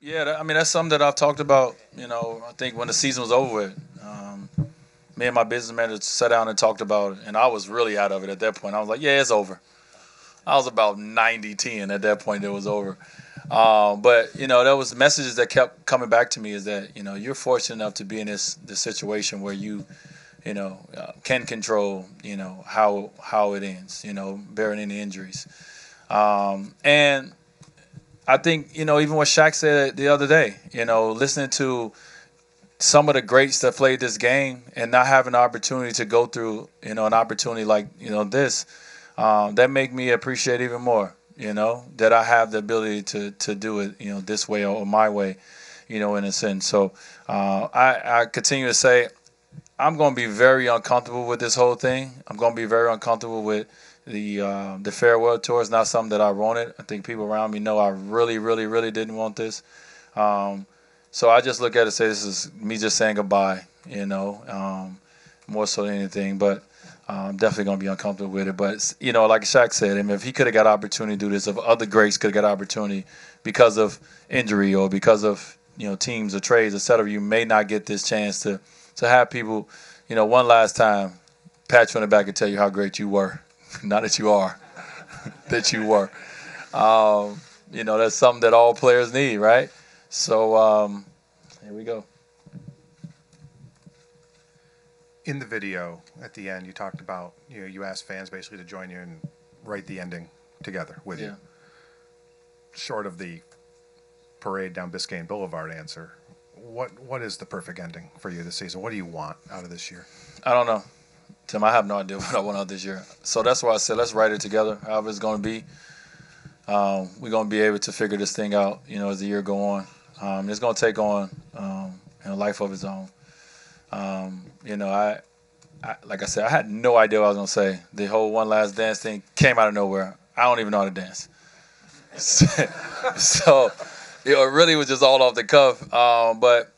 Yeah, I mean that's something that I've talked about. I think when the season was over with, me and my business manager sat down and talked about it, and I was really out of it at that point. I was like, "Yeah, it's over." I was about 90-10 at that point. It was over. But there was messages that kept coming back to me is that you're fortunate enough to be in this situation where you can control how it ends. Bearing any injuries. And I think even what Shaq said the other day. Listening to some of the greats that played this game and not having the opportunity to go through an opportunity like this, that make me appreciate even more. That I have the ability to do it this way or my way. In a sense. So I continue to say I'm going to be very uncomfortable with this whole thing. I'm going to be very uncomfortable with the farewell tour. It's not something that I wanted. I think people around me know I really, really, really didn't want this. Um, so I just look at it and say this is me just saying goodbye. More so than anything. But I'm definitely going to be uncomfortable with it. But like Shaq said, I mean, if he could have got opportunity to do this, if other greats could have got opportunity because of injury or because of teams or trades, etc., you may not get this chance to have people, one last time pat you on the back and tell you how great you were. Not that you are, that you were. That's something that all players need, right? So here we go. In the video at the end, you talked about you asked fans basically to join you and write the ending together with Yeah. you. Short of the parade down Biscayne Boulevard answer, what is the perfect ending for you this season? What do you want out of this year? I don't know, Tim. I have no idea what I want out this year. So that's why I said let's write it together. However it's going to be, we're going to be able to figure this thing out. As the year go on, it's going to take on a life of its own. I like I said, I had no idea what I was gonna say. The whole one last dance thing came out of nowhere. I don't even know how to dance, so it really was just all off the cuff. But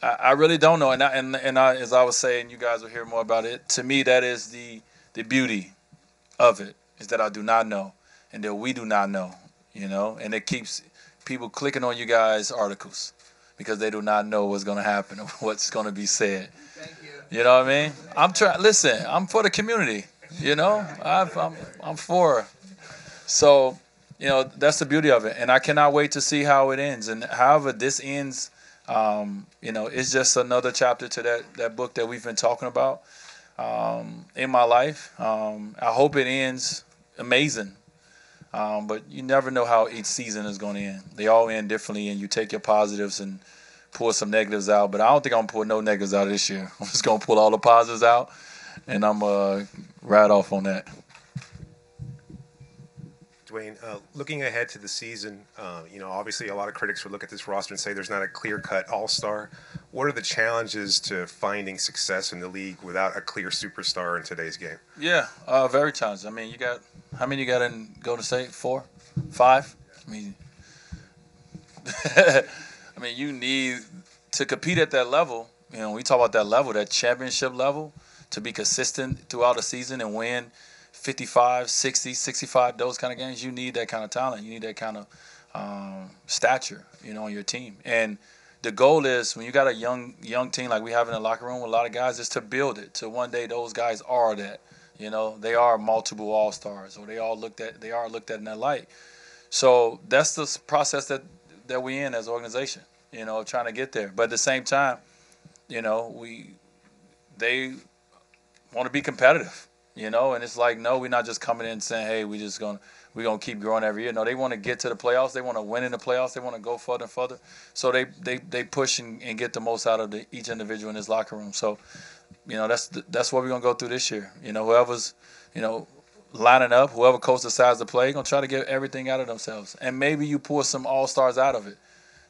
I really don't know, as I was saying, you guys will hear more about it. To me, that is the beauty of it is that I do not know, and that we do not know. And it keeps people clicking on you guys' articles because they do not know what's gonna happen or what's gonna be said. You know what I mean? I'm trying. Listen, I'm for the community. I'm for. So, that's the beauty of it, and I cannot wait to see how it ends. And however this ends, it's just another chapter to that book that we've been talking about in my life. I hope it ends amazing. But you never know how each season is going to end. They all end differently, and you take your positives and pull some negatives out. But I don't think I'm gonna pull no negatives out this year. I'm just gonna pull all the positives out, and I'm ride off on that. Dwayne, looking ahead to the season, obviously a lot of critics would look at this roster and say there's not a clear-cut all-star. What are the challenges to finding success in the league without a clear superstar in today's game? Yeah, very challenging. I mean, you got how many you got in Golden State? 4, 5. I mean, you need to compete at that level. We talk about that level, that championship level, to be consistent throughout the season and win 55, 60, 65, those kind of games. You need that kind of talent. You need that kind of stature, on your team. And the goal is when you got a young team like we have in the locker room with a lot of guys, is to build it to one day those guys are that. They are multiple all stars, or they are looked at in that light. So that's the process that we in as an organization, trying to get there. But at the same time, they want to be competitive, and it's like, no, we're not just coming in and saying, hey, we're gonna keep growing every year. No, they want to get to the playoffs. They want to win in the playoffs. They want to go further and further. So they push and get the most out of each individual in this locker room. So, that's what we're gonna go through this year. Whoever's, lining up, whoever coach decides to play, gonna try to get everything out of themselves. And maybe you pull some all stars out of it.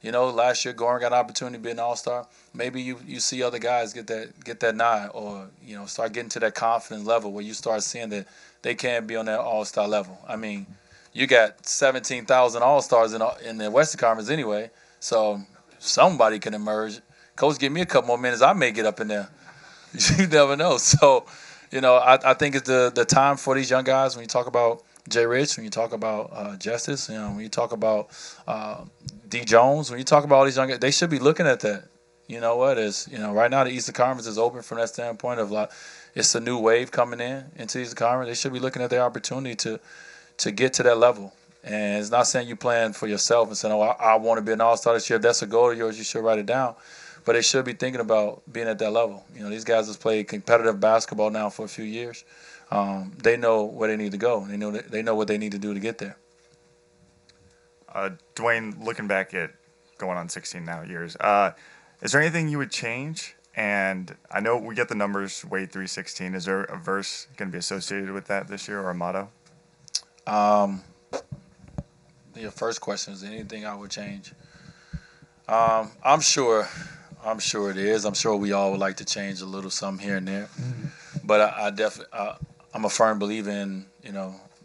Last year Goran got an opportunity to be an all-star. Maybe you see other guys get that nod, or start getting to that confidence level where you start seeing that they can be on that all-star level. I mean, you got 17,000 all-stars in the Western Conference anyway, so somebody can emerge. Coach, give me a couple more minutes, I may get up in there. You never know. So, I think it's the time for these young guys when you talk about Jay Rich, when you talk about Justice, when you talk about D Jones, when you talk about all these young guys, they should be looking at that. You know what is right now the Eastern Conference is open from that standpoint of like it's a new wave coming into the Eastern Conference. They should be looking at their opportunity to get to that level. And it's not saying you plan for yourself and saying, "Oh, I want to be an all-star this year." If that's a goal of yours, you should write it down. But they should be thinking about being at that level. These guys have played competitive basketball now for a few years. They know where they need to go. They know what they need to do to get there. Dwyane, looking back at going on 16 now years, is there anything you would change? And I know we get the numbers, Wade 316. Is there a verse going to be associated with that this year or a motto? Your first question is anything I would change. I'm sure it is. I'm sure we all would like to change a little something here and there. But I definitely, I'm a firm believer in,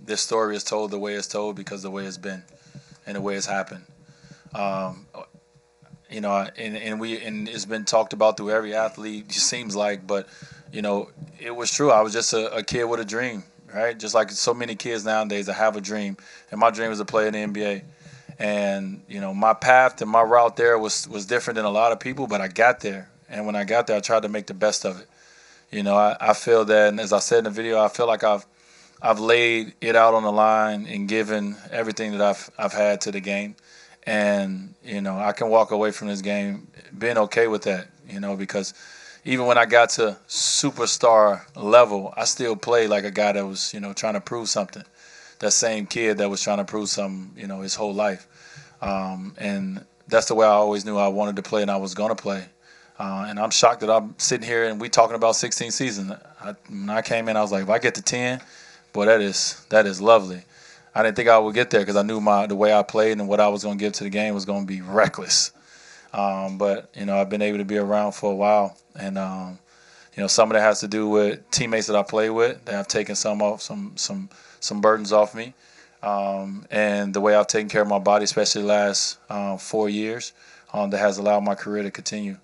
this story is told the way it's told because the way it's been and the way it's happened. And it's been talked about through every athlete, it seems like, but, it was true. I was just a kid with a dream, right? Just like so many kids nowadays that have a dream. And my dream was to play in the NBA. And, my path and my route there was different than a lot of people, but I got there. And when I got there, I tried to make the best of it. I feel that, and as I said in the video, I feel like I've laid it out on the line and given everything that I've had to the game. And, I can walk away from this game being okay with that, because even when I got to superstar level, I still played like a guy that was, trying to prove something. That same kid that was trying to prove something, his whole life. And that's the way I always knew I wanted to play and I was going to play. And I'm shocked that I'm sitting here and we talking about 16 seasons. When I came in, I was like, if I get to 10, boy, that is lovely. I didn't think I would get there because I knew the way I played and what I was going to give to the game was going to be reckless. But I've been able to be around for a while, and some of that has to do with teammates that I play with that have taken some burdens off me, and the way I've taken care of my body, especially the last 4 years, that has allowed my career to continue.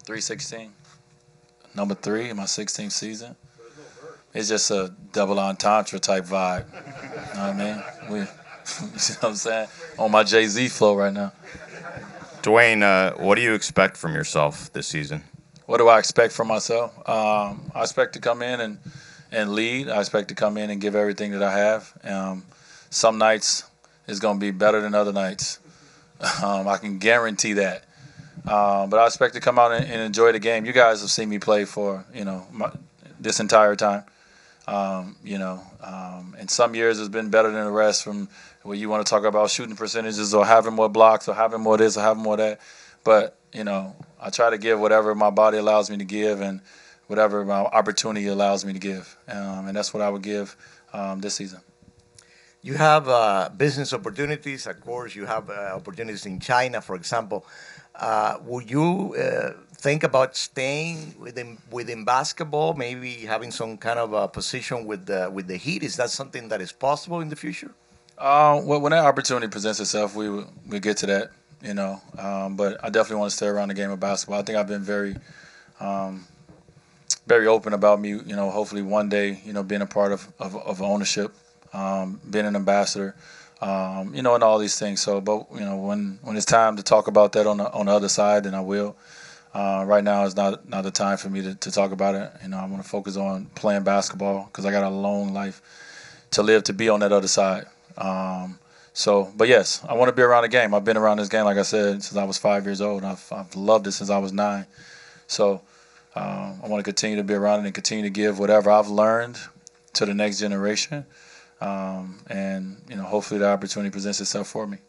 316, number 3 in my 16th season. It's just a double entendre type vibe. You know what I mean? You see what I'm saying? On my Jay-Z flow right now. Dwyane, what do you expect from yourself this season? What do I expect from myself? I expect to come in and lead. I expect to come in and give everything that I have. Some nights is going to be better than other nights. I can guarantee that. But I expect to come out and enjoy the game. You guys have seen me play for, this entire time. And some years has been better than the rest from where you want to talk about shooting percentages or having more blocks or having more this or having more that. But, I try to give whatever my body allows me to give and whatever my opportunity allows me to give. And that's what I would give this season. You have business opportunities. Of course, you have opportunities in China, for example. Would you think about staying within basketball, maybe having some kind of a position with the Heat? Is that something that is possible in the future? Well, when that opportunity presents itself, we get to that, But I definitely want to stay around the game of basketball. I think I've been very, very open about me, hopefully one day, being a part of ownership, being an ambassador. And all these things. So, but when it's time to talk about that on the other side, then I will. Right now is not the time for me to talk about it. I want to focus on playing basketball because I got a long life to live to be on that other side. But yes, I want to be around the game. I've been around this game, like I said, since I was 5 years old. I've loved it since I was 9. So I want to continue to be around it and continue to give whatever I've learned to the next generation. And hopefully the opportunity presents itself for me.